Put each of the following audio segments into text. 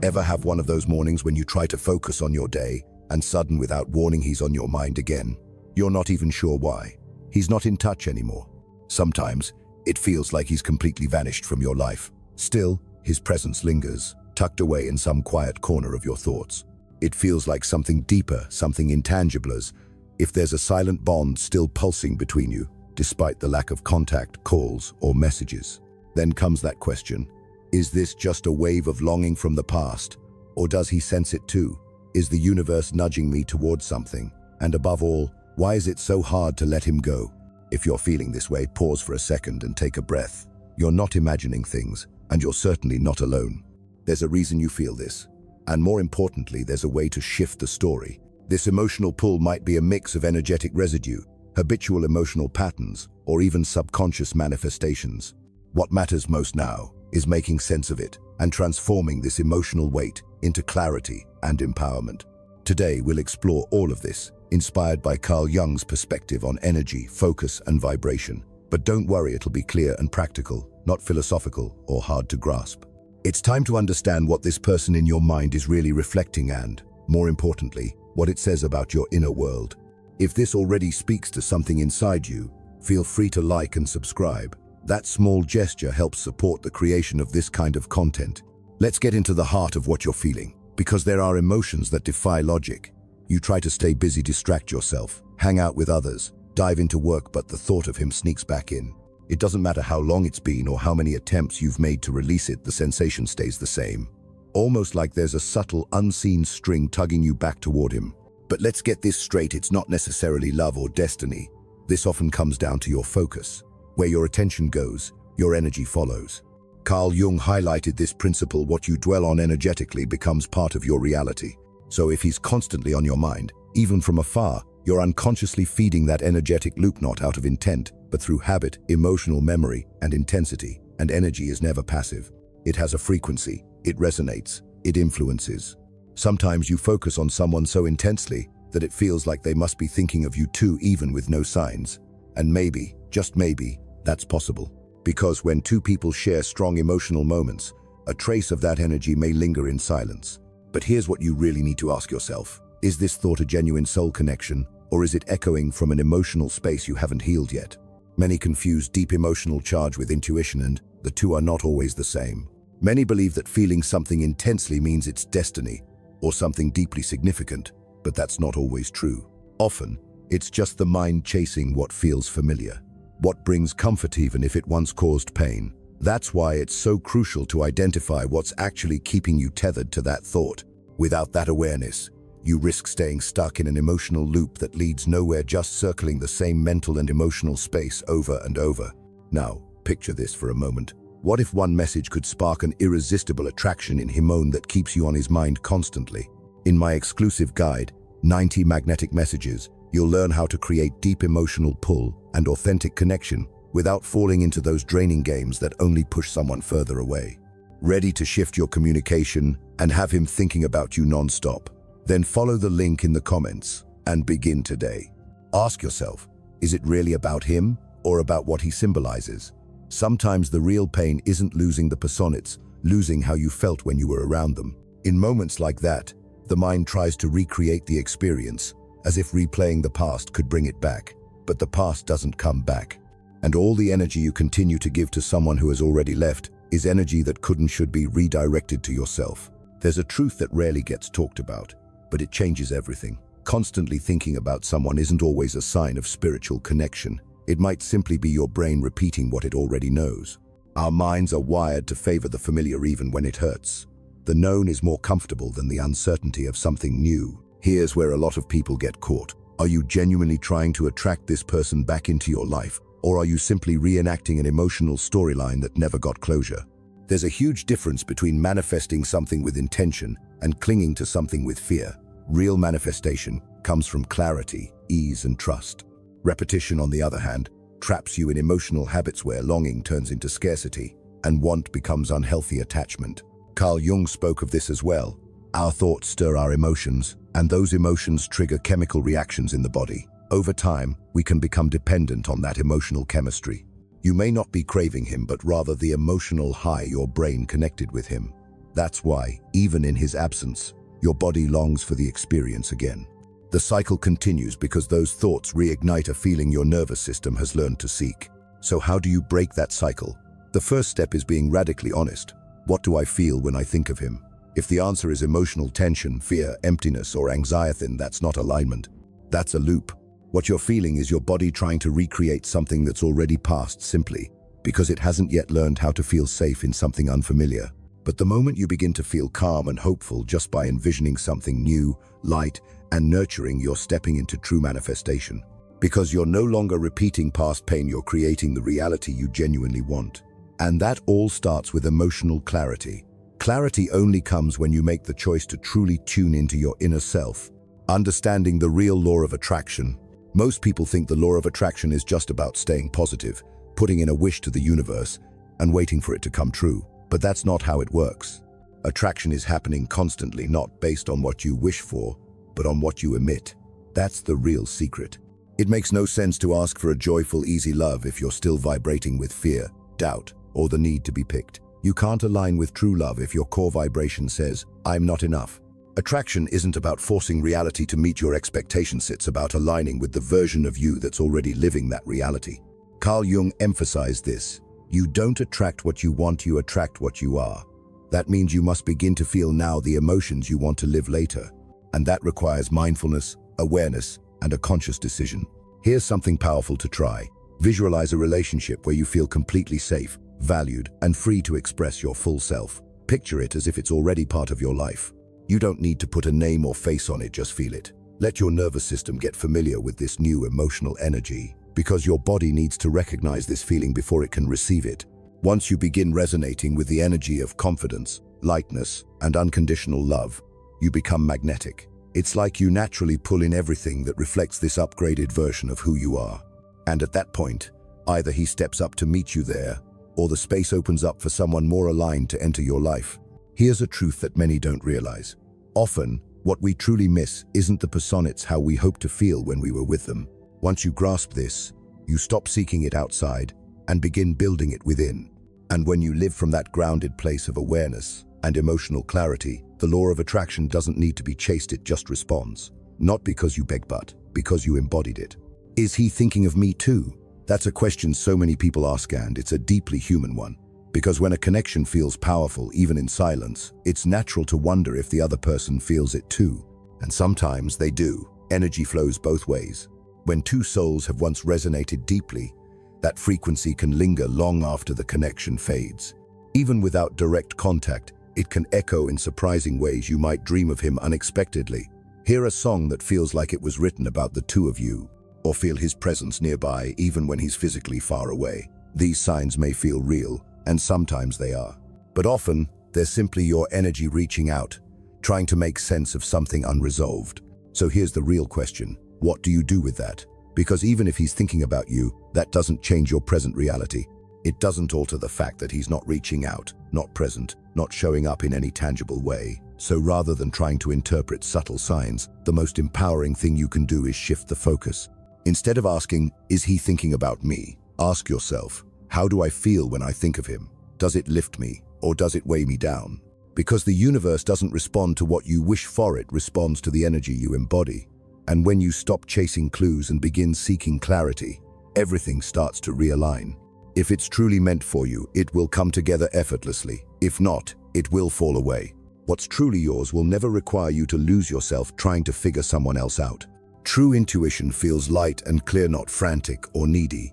Ever have one of those mornings when you try to focus on your day, and sudden without warning he's on your mind again? You're not even sure why. He's not in touch anymore. Sometimes, it feels like he's completely vanished from your life. Still, his presence lingers, tucked away in some quiet corner of your thoughts. It feels like something deeper, something intangible, as if there's a silent bond still pulsing between you, despite the lack of contact, calls, or messages. Then comes that question: is this just a wave of longing from the past, or does he sense it too? Is the universe nudging me towards something? And above all, why is it so hard to let him go? If you're feeling this way, pause for a second and take a breath. You're not imagining things, and you're certainly not alone. There's a reason you feel this, and more importantly, there's a way to shift the story. This emotional pull might be a mix of energetic residue, habitual emotional patterns, or even subconscious manifestations. What matters most now is making sense of it and transforming this emotional weight into clarity and empowerment. Today, we'll explore all of this, inspired by Carl Jung's perspective on energy, focus, and vibration. But don't worry, it'll be clear and practical, not philosophical or hard to grasp. It's time to understand what this person in your mind is really reflecting and, more importantly, what it says about your inner world. If this already speaks to something inside you, feel free to like and subscribe. That small gesture helps support the creation of this kind of content. Let's get into the heart of what you're feeling, because there are emotions that defy logic. You try to stay busy, distract yourself, hang out with others, dive into work, but the thought of him sneaks back in. It doesn't matter how long it's been or how many attempts you've made to release it, the sensation stays the same. Almost like there's a subtle, unseen string tugging you back toward him. But let's get this straight, it's not necessarily love or destiny. This often comes down to your focus. Where your attention goes, your energy follows. Carl Jung highlighted this principle: what you dwell on energetically becomes part of your reality. So if he's constantly on your mind, even from afar, you're unconsciously feeding that energetic loop, not out of intent, but through habit, emotional memory, and intensity. And energy is never passive. It has a frequency, it resonates, it influences. Sometimes you focus on someone so intensely that it feels like they must be thinking of you too, even with no signs. And maybe, just maybe, that's possible. Because when two people share strong emotional moments, a trace of that energy may linger in silence. But here's what you really need to ask yourself. Is this thought a genuine soul connection, or is it echoing from an emotional space you haven't healed yet? Many confuse deep emotional charge with intuition, and the two are not always the same. Many believe that feeling something intensely means it's destiny, or something deeply significant, but that's not always true. Often, it's just the mind chasing what feels familiar, what brings comfort even if it once caused pain. That's why it's so crucial to identify what's actually keeping you tethered to that thought. Without that awareness, you risk staying stuck in an emotional loop that leads nowhere, just circling the same mental and emotional space over and over. Now, picture this for a moment. What if one message could spark an irresistible attraction in him that keeps you on his mind constantly? In my exclusive guide, 90 Magnetic Messages, you'll learn how to create deep emotional pull and authentic connection without falling into those draining games that only push someone further away. Ready to shift your communication and have him thinking about you non-stop? Then follow the link in the comments and begin today. Ask yourself, is it really about him or about what he symbolizes? Sometimes the real pain isn't losing the person, it's losing how you felt when you were around them. In moments like that, the mind tries to recreate the experience, as if replaying the past could bring it back. But the past doesn't come back. And all the energy you continue to give to someone who has already left is energy that could and should be redirected to yourself. There's a truth that rarely gets talked about, but it changes everything. Constantly thinking about someone isn't always a sign of spiritual connection. It might simply be your brain repeating what it already knows. Our minds are wired to favor the familiar even when it hurts. The known is more comfortable than the uncertainty of something new. Here's where a lot of people get caught. Are you genuinely trying to attract this person back into your life, or are you simply reenacting an emotional storyline that never got closure? There's a huge difference between manifesting something with intention and clinging to something with fear. Real manifestation comes from clarity, ease, and trust. Repetition, on the other hand, traps you in emotional habits where longing turns into scarcity and want becomes unhealthy attachment. Carl Jung spoke of this as well. Our thoughts stir our emotions, and those emotions trigger chemical reactions in the body. Over time, we can become dependent on that emotional chemistry. You may not be craving him, but rather the emotional high your brain connected with him. That's why, even in his absence, your body longs for the experience again. The cycle continues because those thoughts reignite a feeling your nervous system has learned to seek. So how do you break that cycle? The first step is being radically honest. What do I feel when I think of him? If the answer is emotional tension, fear, emptiness, or anxiety, then that's not alignment. That's a loop. What you're feeling is your body trying to recreate something that's already passed simply because it hasn't yet learned how to feel safe in something unfamiliar. But the moment you begin to feel calm and hopeful just by envisioning something new, light, and nurturing, you're stepping into true manifestation. Because you're no longer repeating past pain, you're creating the reality you genuinely want. And that all starts with emotional clarity. Clarity only comes when you make the choice to truly tune into your inner self, understanding the real law of attraction. Most people think the law of attraction is just about staying positive, putting in a wish to the universe, and waiting for it to come true. But that's not how it works. Attraction is happening constantly, not based on what you wish for, but on what you emit. That's the real secret. It makes no sense to ask for a joyful, easy love if you're still vibrating with fear, doubt, or the need to be picked. You can't align with true love if your core vibration says, "I'm not enough." Attraction isn't about forcing reality to meet your expectations, it's about aligning with the version of you that's already living that reality. Carl Jung emphasized this. You don't attract what you want, you attract what you are. That means you must begin to feel now the emotions you want to live later. And that requires mindfulness, awareness, and a conscious decision. Here's something powerful to try. Visualize a relationship where you feel completely safe, valued, and free to express your full self. Picture it as if it's already part of your life. You don't need to put a name or face on it, just feel it. Let your nervous system get familiar with this new emotional energy, because your body needs to recognize this feeling before it can receive it. Once you begin resonating with the energy of confidence, lightness, and unconditional love, you become magnetic. It's like you naturally pull in everything that reflects this upgraded version of who you are. And at that point, either he steps up to meet you there, or the space opens up for someone more aligned to enter your life. Here's a truth that many don't realize. Often, what we truly miss isn't the persona, it's how we hope to feel when we were with them. Once you grasp this, you stop seeking it outside and begin building it within. And when you live from that grounded place of awareness and emotional clarity, the law of attraction doesn't need to be chased, it just responds. Not because you beg, but because you embodied it. Is he thinking of me too? That's a question so many people ask, and it's a deeply human one. Because when a connection feels powerful, even in silence, it's natural to wonder if the other person feels it too. And sometimes they do. Energy flows both ways. When two souls have once resonated deeply, that frequency can linger long after the connection fades. Even without direct contact, it can echo in surprising ways. You might dream of him unexpectedly, hear a song that feels like it was written about the two of you, or feel his presence nearby even when he's physically far away. These signs may feel real, and sometimes they are. But often, they're simply your energy reaching out, trying to make sense of something unresolved. So here's the real question. What do you do with that? Because even if he's thinking about you, that doesn't change your present reality. It doesn't alter the fact that he's not reaching out, not present, not showing up in any tangible way. So rather than trying to interpret subtle signs, the most empowering thing you can do is shift the focus. Instead of asking, "Is he thinking about me?" ask yourself, "How do I feel when I think of him? Does it lift me, or does it weigh me down?" Because the universe doesn't respond to what you wish for, it responds to the energy you embody. And when you stop chasing clues and begin seeking clarity, everything starts to realign. If it's truly meant for you, it will come together effortlessly. If not, it will fall away. What's truly yours will never require you to lose yourself trying to figure someone else out. True intuition feels light and clear, not frantic or needy.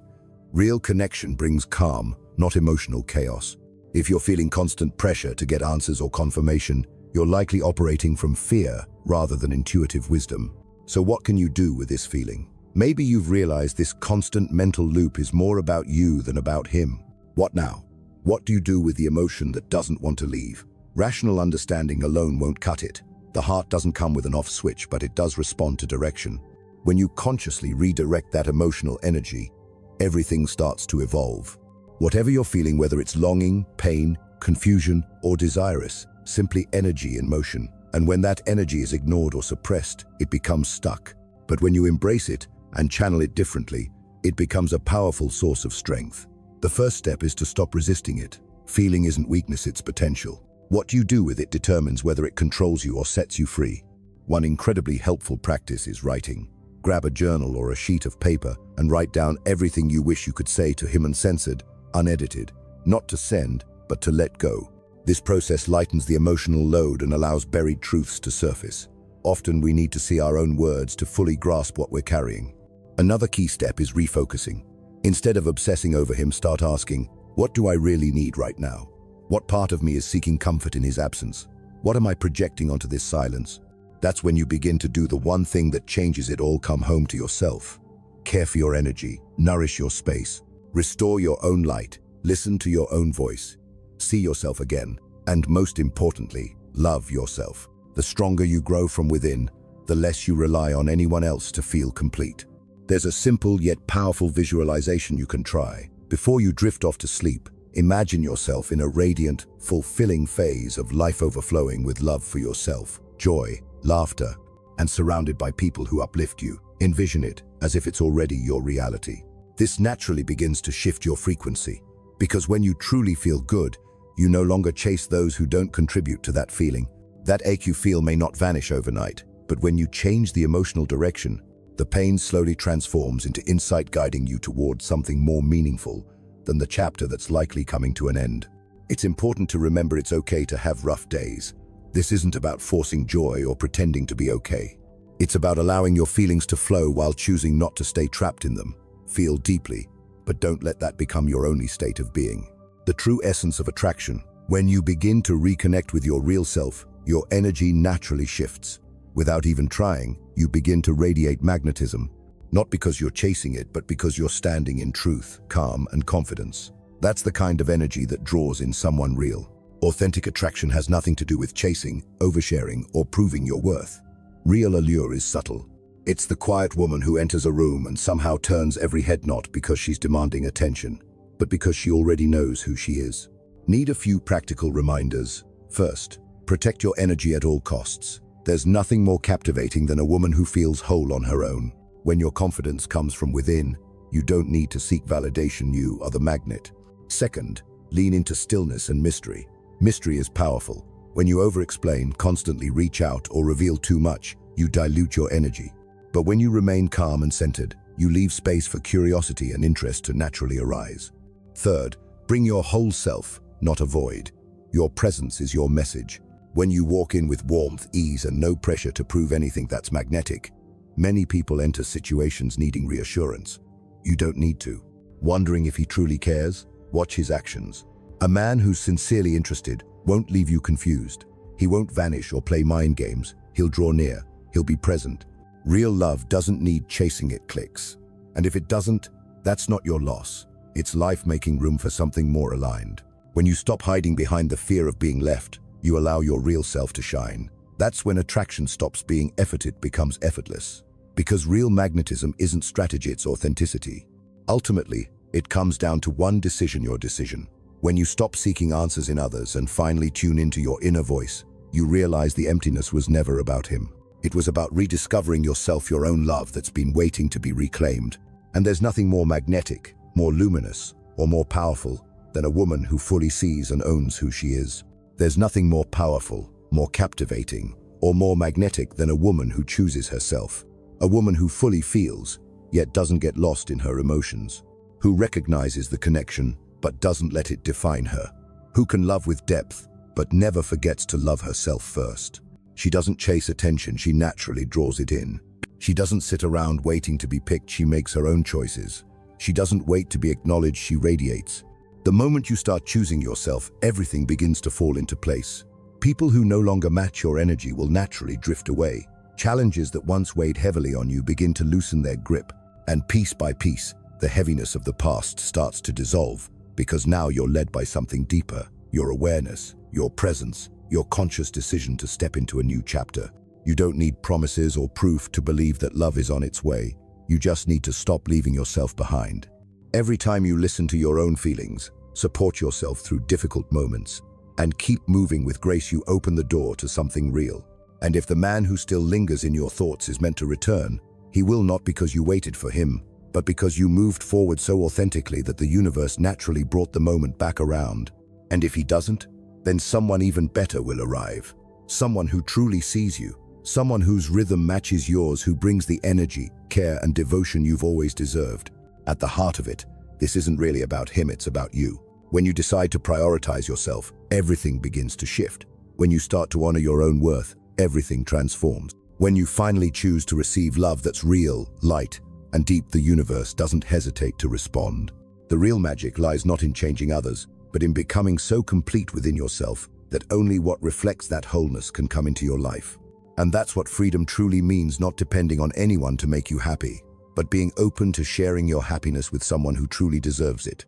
Real connection brings calm, not emotional chaos. If you're feeling constant pressure to get answers or confirmation, you're likely operating from fear rather than intuitive wisdom. So what can you do with this feeling? Maybe you've realized this constant mental loop is more about you than about him. What now? What do you do with the emotion that doesn't want to leave? Rational understanding alone won't cut it. The heart doesn't come with an off switch, but it does respond to direction. When you consciously redirect that emotional energy, everything starts to evolve. Whatever you're feeling, whether it's longing, pain, confusion, or desirous, simply energy in motion. And when that energy is ignored or suppressed, it becomes stuck. But when you embrace it and channel it differently, it becomes a powerful source of strength. The first step is to stop resisting it. Feeling isn't weakness, it's potential. What you do with it determines whether it controls you or sets you free. One incredibly helpful practice is writing. Grab a journal or a sheet of paper and write down everything you wish you could say to him uncensored, unedited, not to send, but to let go. This process lightens the emotional load and allows buried truths to surface. Often we need to see our own words to fully grasp what we're carrying. Another key step is refocusing. Instead of obsessing over him, start asking, what do I really need right now? What part of me is seeking comfort in his absence? What am I projecting onto this silence? That's when you begin to do the one thing that changes it all. Come home to yourself. Care for your energy, nourish your space, restore your own light, listen to your own voice, see yourself again, and most importantly, love yourself. The stronger you grow from within, the less you rely on anyone else to feel complete. There's a simple yet powerful visualization you can try. Before you drift off to sleep, imagine yourself in a radiant, fulfilling phase of life overflowing with love for yourself, joy, laughter, and surrounded by people who uplift you. Envision it as if it's already your reality. This naturally begins to shift your frequency, because when you truly feel good, you no longer chase those who don't contribute to that feeling. That ache you feel may not vanish overnight, but when you change the emotional direction, the pain slowly transforms into insight, guiding you towards something more meaningful than the chapter that's likely coming to an end. It's important to remember it's okay to have rough days. This isn't about forcing joy or pretending to be okay. It's about allowing your feelings to flow while choosing not to stay trapped in them. Feel deeply, but don't let that become your only state of being. The true essence of attraction. When you begin to reconnect with your real self, your energy naturally shifts. Without even trying, you begin to radiate magnetism. Not because you're chasing it, but because you're standing in truth, calm, and confidence. That's the kind of energy that draws in someone real. Authentic attraction has nothing to do with chasing, oversharing, or proving your worth. Real allure is subtle. It's the quiet woman who enters a room and somehow turns every head, not because she's demanding attention, but because she already knows who she is. Need a few practical reminders. First, protect your energy at all costs. There's nothing more captivating than a woman who feels whole on her own. When your confidence comes from within, you don't need to seek validation, you are the magnet. Second, lean into stillness and mystery. Mystery is powerful. When you over-explain, constantly reach out, or reveal too much, you dilute your energy. But when you remain calm and centered, you leave space for curiosity and interest to naturally arise. Third, bring your whole self, not a void. Your presence is your message. When you walk in with warmth, ease, and no pressure to prove anything, that's magnetic. Many people enter situations needing reassurance. You don't need to. Wondering if he truly cares? Watch his actions. A man who's sincerely interested won't leave you confused. He won't vanish or play mind games. He'll draw near. He'll be present. Real love doesn't need chasing, it clicks. And if it doesn't, that's not your loss. It's life making room for something more aligned. When you stop hiding behind the fear of being left, you allow your real self to shine. That's when attraction stops being effort, it becomes effortless. Because real magnetism isn't strategy, it's authenticity. Ultimately, it comes down to one decision, your decision. When you stop seeking answers in others and finally tune into your inner voice, you realize the emptiness was never about him. It was about rediscovering yourself, your own love that's been waiting to be reclaimed. And there's nothing more magnetic, more luminous, or more powerful than a woman who fully sees and owns who she is. There's nothing more powerful, more captivating, or more magnetic than a woman who chooses herself. A woman who fully feels, yet doesn't get lost in her emotions. Who recognizes the connection, but doesn't let it define her. Who can love with depth, but never forgets to love herself first. She doesn't chase attention, she naturally draws it in. She doesn't sit around waiting to be picked, she makes her own choices. She doesn't wait to be acknowledged, she radiates. The moment you start choosing yourself, everything begins to fall into place. People who no longer match your energy will naturally drift away. Challenges that once weighed heavily on you begin to loosen their grip. And piece by piece, the heaviness of the past starts to dissolve, because now you're led by something deeper. Your awareness, your presence, your conscious decision to step into a new chapter. You don't need promises or proof to believe that love is on its way. You just need to stop leaving yourself behind. Every time you listen to your own feelings, support yourself through difficult moments, and keep moving with grace, you open the door to something real. And if the man who still lingers in your thoughts is meant to return, he will, not because you waited for him, but because you moved forward so authentically that the universe naturally brought the moment back around. And if he doesn't, then someone even better will arrive. Someone who truly sees you. Someone whose rhythm matches yours, who brings the energy, care, and devotion you've always deserved. At the heart of it, this isn't really about him, it's about you. When you decide to prioritize yourself, everything begins to shift. When you start to honor your own worth, everything transforms. When you finally choose to receive love that's real, light, and deep, the universe doesn't hesitate to respond. The real magic lies not in changing others, but in becoming so complete within yourself that only what reflects that wholeness can come into your life. And that's what freedom truly means, not depending on anyone to make you happy, but being open to sharing your happiness with someone who truly deserves it.